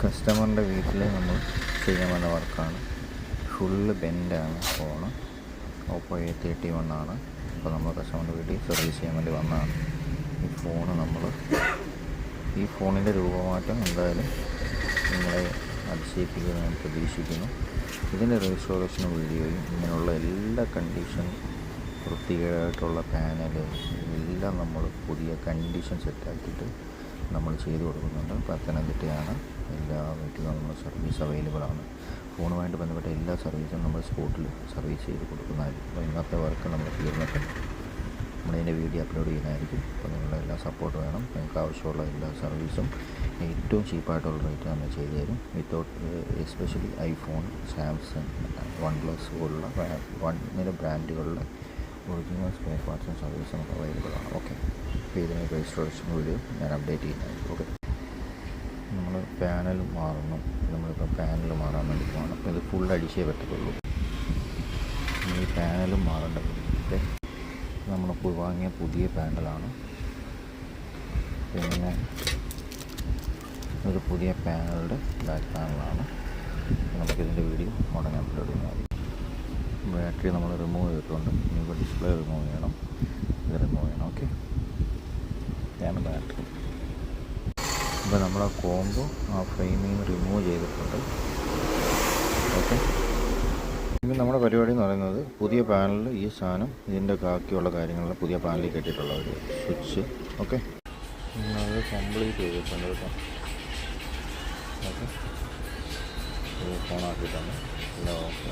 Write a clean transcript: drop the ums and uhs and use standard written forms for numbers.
കസ്റ്റമറിൻ്റെ വീട്ടിൽ നമ്മൾ ചെയ്യാൻ വന്ന വർക്കാണ്. Full ബെൻഡാണ് phone. ഓപ്പോ A31 ആണ്. അപ്പോൾ നമ്മൾ കസ്റ്റമറിൻ്റെ വീട്ടിൽ സർവീസ് ചെയ്യാൻ വേണ്ടി വന്നതാണ്. ഈ ഫോണിൻ്റെ രൂപമാറ്റം എന്തായാലും നിങ്ങളെ അതിശയിപ്പിക്കുമെന്ന് ഞാൻ പ്രതീക്ഷിക്കുന്നു. ഇതിൻ്റെ റെസ്റ്റോറേഷനും വീഡിയോയും ഇങ്ങനെയുള്ള എല്ലാ കണ്ടീഷൻ, വൃത്തികേടായിട്ടുള്ള പാനൽ എല്ലാം നമ്മൾ പുതിയ കണ്ടീഷൻ സെറ്റാക്കിയിട്ട് നമ്മൾ ചെയ്തു കൊടുക്കുന്നുണ്ട്. പത്തനംതിട്ടയാണ്. എല്ലാ വീട്ടിലും നമ്മൾ സർവീസ് അവൈലബിളാണ്. ഫോണുമായിട്ട് ബന്ധപ്പെട്ട എല്ലാ സർവീസും നമ്മൾ സ്പോട്ടിൽ സർവീസ് ചെയ്ത് കൊടുക്കുന്നതായിരിക്കും. അപ്പോൾ ഇന്നത്തെ വർക്ക് നമ്മൾ തീർന്നിട്ട് നമ്മളതിൻ്റെ വീഡിയോ അപ്ലോഡ് ചെയ്യുന്നതായിരിക്കും. അപ്പോൾ നിങ്ങളുടെ എല്ലാ സപ്പോർട്ട് വേണം. നിങ്ങൾക്ക് ആവശ്യമുള്ള എല്ലാ സർവീസും ഏറ്റവും ചീപ്പായിട്ടുള്ള റേറ്റ് നമ്മൾ ചെയ്തു തരും. എസ്പെഷ്യലി ഐഫോൺ, സാംസങ്, OnePlus പോലുള്ള നില ബ്രാൻഡുകളിലെ ഒറിജിനൽ സ്പെയർ പാർട്സും സർവീസും നമുക്ക് അവൈലബിളാണ്. ഓക്കെ, അപ്പോൾ ഇതിന് രജിസ്ട്രേഷൻ വീഡിയോ ഞാൻ അപ്ഡേറ്റ് ചെയ്യുന്നതായിരിക്കും. ഓക്കെ, നമ്മൾ പാനൽ മാറണം. നമ്മളിപ്പോൾ പാനൽ മാറാൻ വേണ്ടി പോകണം. അപ്പോൾ ഇത് ഫുൾ അടിച്ചേ പറ്റത്തുള്ളൂ. ഈ പാനലും മാറേണ്ടത്. ഓക്കെ, നമ്മൾ വാങ്ങിയ പുതിയ പാനലാണ്. പിന്നെ ഒരു പുതിയ പാനലുടെ ബാക്ക് പാനലാണ്. നമുക്കിതിൻ്റെ വീഡിയോ ഉടനെ അപ്ലോഡ് ചെയ്യുന്നതായിരിക്കും. ബാറ്ററി നമ്മൾ റിമൂവ് ചെയ്തിട്ടുണ്ട്. ഇനിയിപ്പോൾ ഡിസ്പ്ലേ റിമൂവ് ചെയ്യണം. ഇത് റിമൂവ് ചെയ്യണം. ഓക്കെ, ഇതാണ് ബാറ്ററി. അപ്പോൾ നമ്മൾ ആ കോംബോ ആ ഫ്രെയിമിൽ നിന്ന് റിമൂവ് ചെയ്തിട്ടുണ്ട്. ഓക്കെ, ഇനി നമ്മുടെ പരിപാടി എന്ന് പറയുന്നത് പുതിയ പാനലിൽ ഈ സാധനം ഇതിൻ്റെ ബാക്കിയുള്ള കാര്യങ്ങളിൽ പുതിയ പാനലിൽ കെട്ടിയിട്ടുള്ള ഒരു സ്വിച്ച്. ഓക്കെ, അത് കംപ്ലീറ്റ് ചെയ്തിട്ടുണ്ട് കേട്ടോ. ഓക്കെ, ഫോൺ ആക്കിയിട്ടുണ്ട്. എല്ലാം ഓക്കെ.